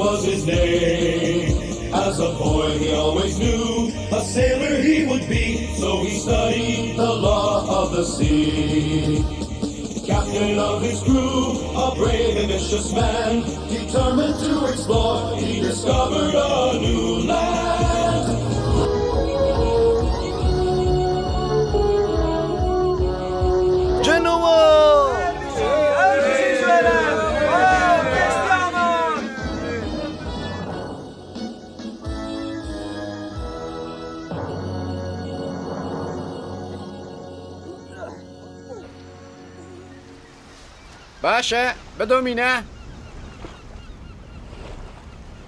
was his name. As a boy he always knew a sailor he would be, so he studied the law of the sea. Captain of his crew, a brave and vicious man, determined to explore, he discovered a new land. Genoa! باشه بدومینه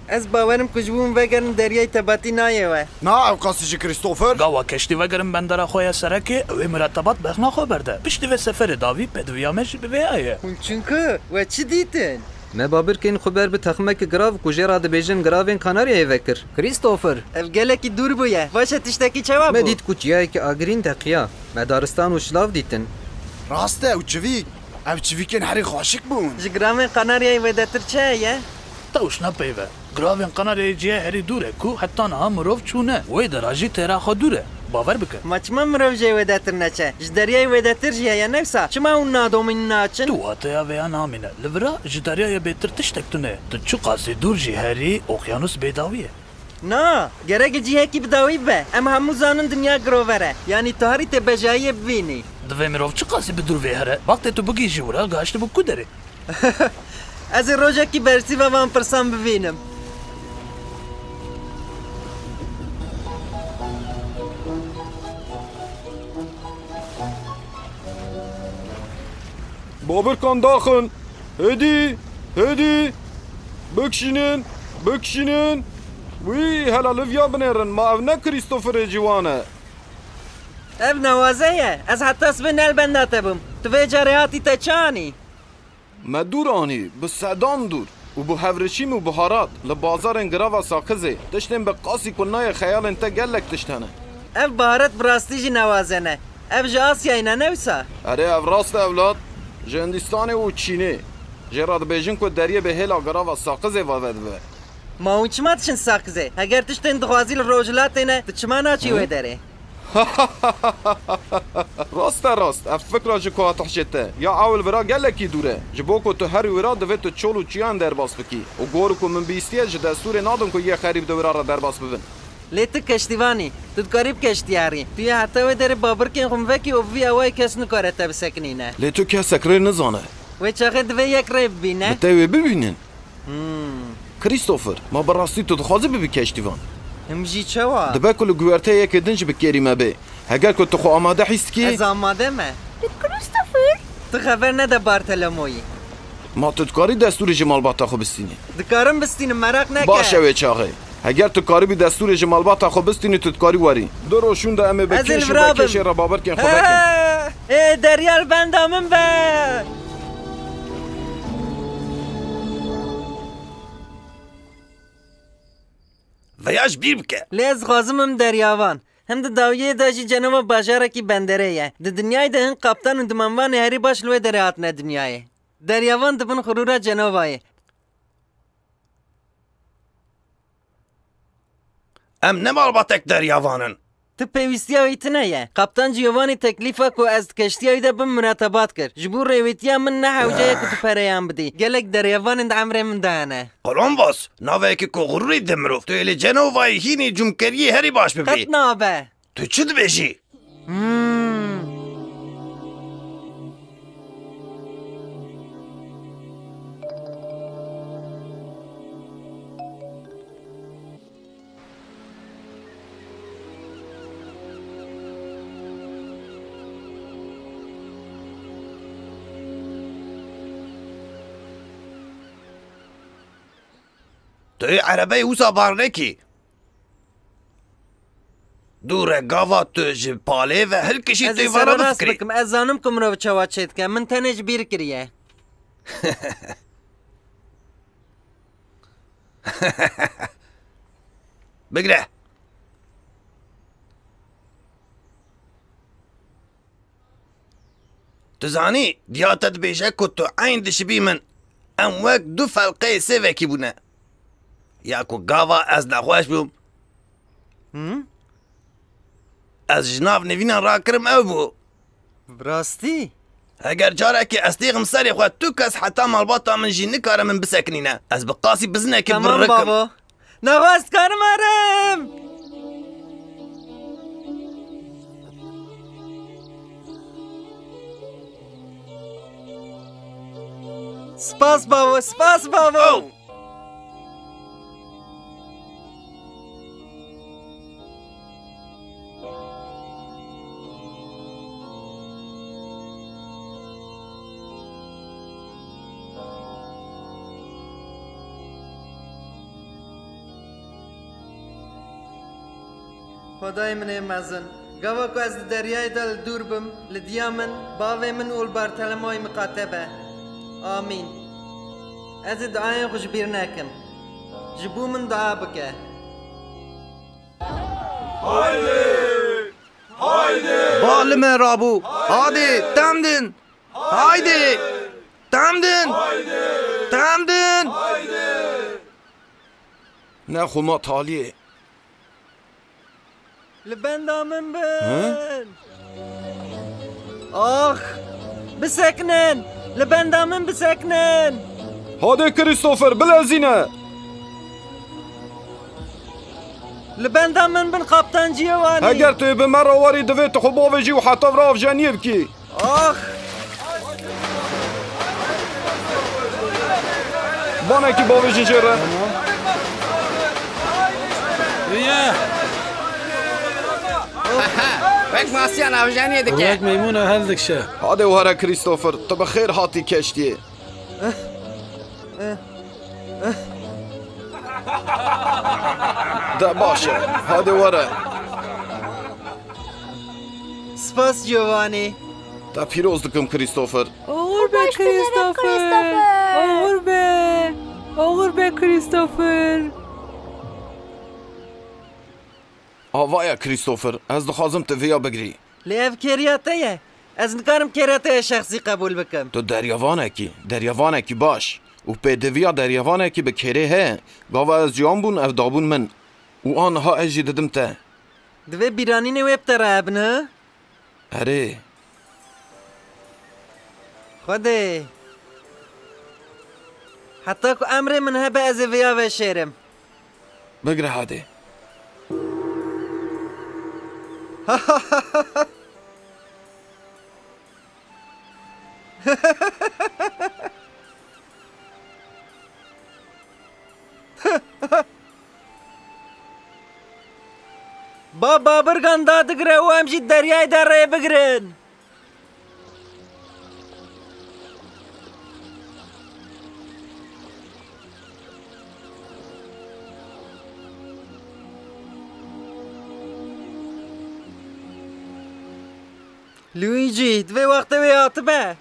از باورم کجبوم وگرن دریای تباتی نایه نا او قاسیجی کریستوفر گاوا کشتی وگرم بندر خواه سرکه اوی مرتبات بخنا خواه برده پشتی و سفر داوی پدویامش ببه آیه چونکه و چی دیتن؟ ما بابر کن خبر به تخمک گراو کجا را دبیجن گراوین کاناریای وکر کریستوفر اف گلکی دور بویه باشه تشتکی چوا بو ما دید کچیایی که آگرین دقیقه ما دارستان و شلاف دیتن راسته او چویک او چویکن هری خواشک بون جگرامن قناریای ودتر چه یه؟ توش نپیوه گراوین قناری جیه هری دوره کو حتی نها مروف چونه وی دراجی تیرا خوا دوره باور بکن ما چما مروف جای ودتر نچه جدریای ودتر جیه یا نفسا چما اون نادومین ناچن؟ تو آتیا ویا نامینه لورا جداریا بیتر تشتکتونه تو چو قاسی دور جی هری اقیانوس بیداویه نا گرگ جیه کی بداوی به اما همو زانن دنیا گرووره یعنی تهاری تبجایی ببینی دوی مروف چو قاسی بدور ویهره وقتی تو بگی جورا گاشت بو کدره از روزا کی برسی و وان پرسان ببینم بابر کن داخن هدی بکشینن وی هلا لویا بنرن ما او نه کریستوفر جوانه اف نوازه از حتی اسبن البنداته بم تو وی جریاتی تچانی ما دور آنی به سعدان دور و به هورشیم و بهارات لبازار انگراو ساکزه تشتن به قاسی کنای خیال انتا گلک تشتنه اف بهارت براستی جی نوازه نه اف جا آسیایی نه نویسا اره اف راست اولاد جه هندستان و چینه جه راد بیجن که دریه به هلا گراو ساکزه وارد به ما اون چما تشن ساکزه اگر تشتن دخوازی لروجلات نه تچما ناچی وی داره راست اف فکر جه که تحشته یا اول برا گلکی دوره جه بو که تو هر ورا دوه تو چولو چیان در باس بکی و گورو که من بیستیه جه دستور نادم که یه خریب دورا را در باس ببین لیت کشتیوانی تو قریب کشتیاری توی حتی و در بابر کن خم وکی او وی اوای کس نکاره تا بسکنینه لیتو که سکره نزانه و چاقه دوی یک ریب بینه بتاوی ببینن کریستوفر ما براستی تو دخوازی ببی کشتیوان همجی چوا دبا کل گوارته یک دنج بکریمه به هگر که تو خو آماده حیست کی از آماده ما کریستوفر تو خبر نده بارتلموی ما تدکاری دستور جمال باتا خو بستینی دکارم بستینم مرق نکه باشه وی چاقه اگر تو کاری بی دستور جمال باتا خو بستینی تو کاری واری دروشون ده امه بکش را بابر کن خو بکن دریال بندامم به ویاش بیر بکه لیز غازمم دریاوان هم ده داویه داجی جنوب باجاره کی بندره یه ده دنیای ده هن قبطان و دمانوان هری باش لوی دریات نه دنیای دریاوان دبن خرورا جنوبای ام نمال باتک دریاوانن تو پیوستی هایتنه یه قبطان جیوانی تکلیفه که از کشتی هایی ده بم مرتبات کرد جبور ریویتی من نه حوجه که تو پریان بدی گلک دریاوان اند عمره من دهنه کولومبوس ناوه که که غروری دمروف تو ایلی جنوبای هینی جمکریه هری باش ببی قط نابه تو چه دبیجی؟ توی عربه اوسا بار نکی دوره گاوا تو جپاله و هر کشی توی وارا بفکری بکم از زانم کم رو چواد شد که من تنج بیر کریه بگره تو زانی دیاتت بیشه که تو عین دشبی من ام وک دو فلقه سه وکی بونه یا کو گاوا از نخواش بوم از جناف نوینا را کرم او بو براستی؟ اگر جاره که استیغم سری خواه تو کس حتی مالباتا من جی نکاره من بسکنینه از بقاسی بزنه که تمام برکم بابا نواست کارم ارم سپاس بابا سپاس بابا او خدای من مزن گوا که از دریای دل دور بم لدیا من باوی من اول بارتلمای مقاتبه آمین از دعای خوش بیر نکم جبو من دعا بکه بالم رابو هادی تمدن هایدی تمدن تمدن نه خو ما تالیه لبندا من بن آخ بسکنن لبندا من بسکنن هادي كريستوفر بلازينه لبندا من بن قبطان جيواني اگر تو به مرا واری دویت خو باوجی و حتی راف جانیب کی آخ بانا کی باوجی جره وەک ماسییان ئاژانیە دەکات میمونە هەڵدەکشە هادي وهرا كريستوفر تو بخير هاتي كشتي ده باشا هادي ورا سپاس جوانی ده پیروز دکم كريستوفر Oğur be Christopher. Oğur be. Oğur be Christopher. آوایا كريستوفر از دخوازم تفيا بگری لیف کریاته از نکارم کریاته شخصی قبول بکم تو دریاوانه کی باش و پیدویا دریاوانه کی به کره he گاوا از جان بون اف دابون من و آنها اجی ددم ته دوی بیرانی نویب تراب نه اره خوده حتی که امر من هبه از ویا و شیرم بگره هادي با بابرگان دادگره و همجی دریای داره بگرن لویجی دوی وقت ویات به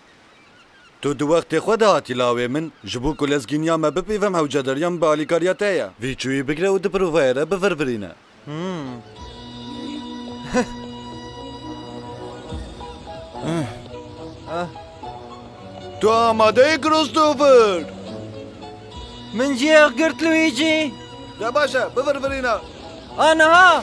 تو دو وقت خود هاتی لاوی من جبو کل از گینیا ما بپیوم هاو جدریان بالی کاریاتایا وی چوی بگره و دپروفایره بفرفرینه تو آماده کریستوفر من جیغ گرت لویجی ده باشه بفرفرینه آنها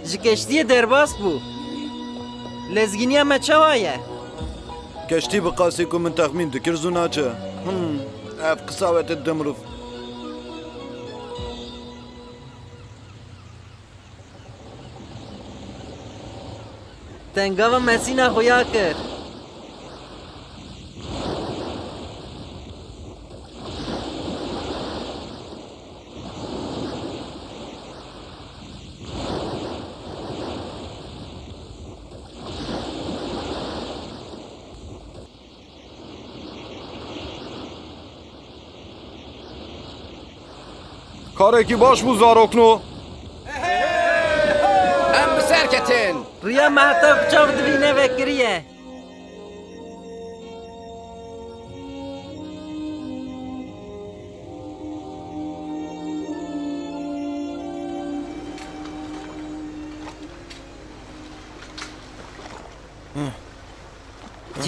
ji keştiye derbas bû. Lezginiya me çawa ye? کشتی بقاسی کو من تخمین دکر زوناچه اف قصاوت الدمرف Tengava mesîna xuya kir. کارێکی باش بوو زارۆکنۆ ئەم بسەرکەتن Riya me heta çav divîne vekiriye.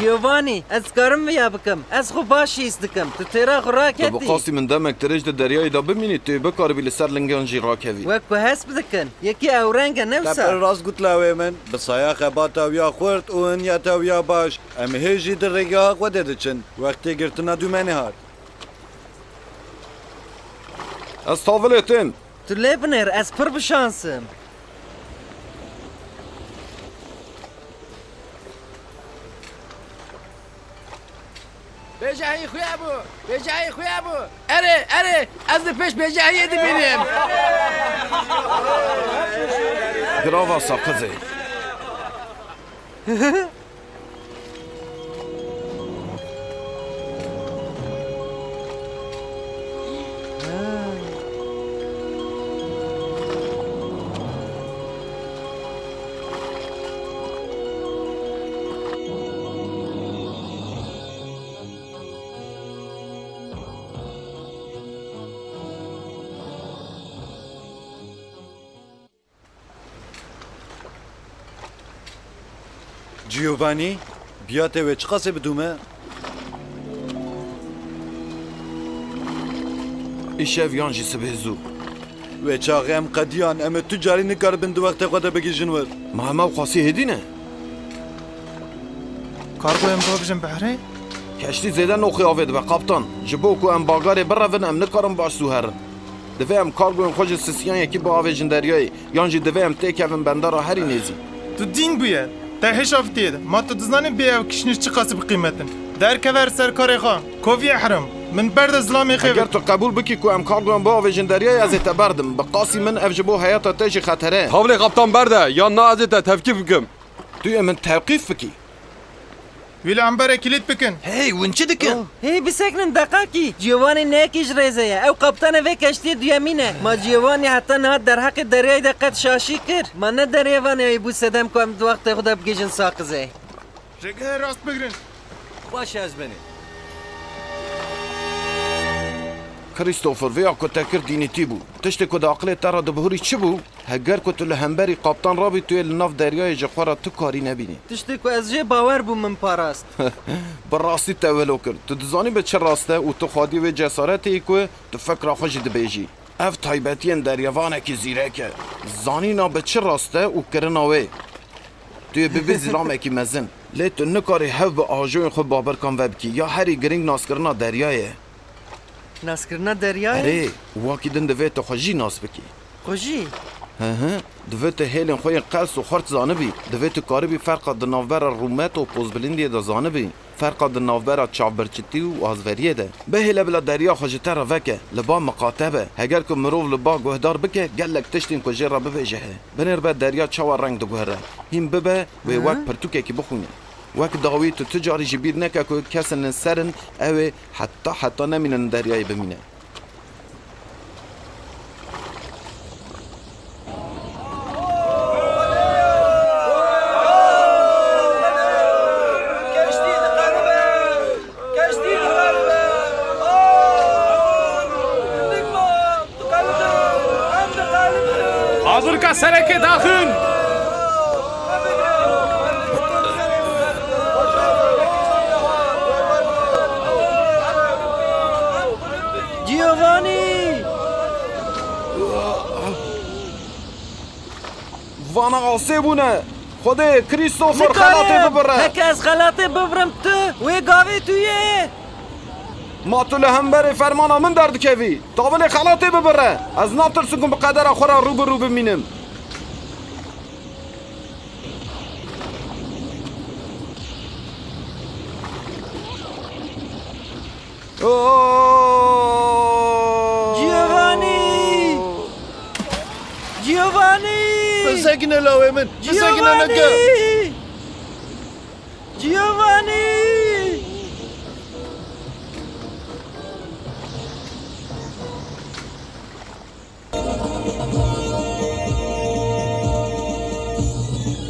جیوانی از کارم ویا بکم از خو باش ایست دکم تو تیرا خو را تو کتی بقاسی من دمک ترش ده دریای دا ببینی تو بکار بی لسر لنگان جی راکوی وکو هست بدکن یکی اورنگ تپر نوسا راست گوت لاوی من بسایا خباتا ویا خورد و انیاتا ویا باش ام هیجی در رگاه خود دچن وقتی گرتنا دو منی هات از تاولتم تو لیبنر از پر بشانسم بجاهی خویا بو بجاهی خویا بو اره از پیش بجاهی دی بینیم گراوا ساقزه جیووانی بیاته و چه قصه بدومه ایشه ویان جی سبهزو و چاقه ام قدیان ام تجاری نکار بند وقت خود بگی جنور مهمه و خاصی هدینه کارگو ام بابجم بحره کشتی زیده نوخی آوید و قبطان جبو که ام باگاری برون ام نکارم باش سوهرن دوه ام کارگو ام خوش سسیان یکی با آویجن دریایی یانجی دوه ام تیکوین بندارا هری نیزی تو دین بویه ده هشاف دید ما تو دزنانم بیا و کشنیر چی قاسب قیمتن در که سرکاری خواه کوفی حرم من برد ظلامی خیبر اگر تو قبول بکی که ام کارگو ام با آویجن دریایی از ایتا بردم بقاسی من اف جبو حیاتا تیشی خطره حولی قبطان برده یا نه از ایتا تفکیف بکم توی من توقیف بکی ویل عنبر کلید بکن هی ون چی دکن هی بسکنن دقاقی جیوانی نیکیش ریزه او قبطان وی کشتی دویمینه ما جیوانی حتی نهاد در حق دریای دقت شاشی کرد ما نه دریوانی ای بو سدم که ام دو وقت خدا بگیجن ساقزه جگه راست بگرن باشه از بینی کریستوفر ویا که تکر دینیتی بو تشتی که دا عقلی ترا دبهوری چی بو؟ هگر که تو لهمبری قابطان رابی توی لناف دریای جخورا تو کاری نبینی تشتی که از جه باور بو من پاراست براستی تولو کرد تو دزانی به چه راسته و تو خادی و جسارتی که تو فکر خوشی دبیجی اف تایبتین دریوانه که زیره که زانی نا به چه راسته و کرناوه توی ببی زلامه که مزن لی تو نکاری هف به آجوین خود بابر کن وبکی یا هری گرینگ ناس کرنا دریایه ناس کرنا دریای؟ اره واکی دن دوی تو خوشی ناس بکی خوشی؟ دوی تو هیلن خوی قلس و خورت زانه بی دوی تو کاری بی فرقا دنافبر رومت و پوز بلندیه دا زانه بی فرقا دنافبر چاوبرچتی و آزوریه ده به هیله بلا دریا خوشتر را وکه لبا مقاطبه هگر که مروف لبا گوهدار بکه گلک تشتین که جیر را ببیجه بنر به دریا چاوا رنگ دو گوهره هیم ببه و وک پرتوکه که بخونه وک داوی تو تجاری جبیر نکه که کسن سرن اوه حتی نمینن دریای بمینه حاضر کا سرک داخل جیوانی وانا آسیبونه خوده کریستوفر خلاطه ببره هک از خلاطه ببرم تو وی گاوی تویه ما تو لهمبر فرمانا من درد کوی تاول خلاطه ببره از ناترسون به قدر خورا رو بمینم جیوانی بسکنه لاوه من بسکنه نگه جیوانی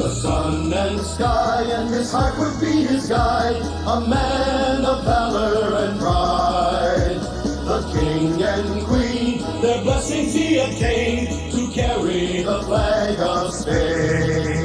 The sun and sky and his heart would be his guide, a man of valor and pride. The king and queen, their blessings he obtained to carry the flag of Spain.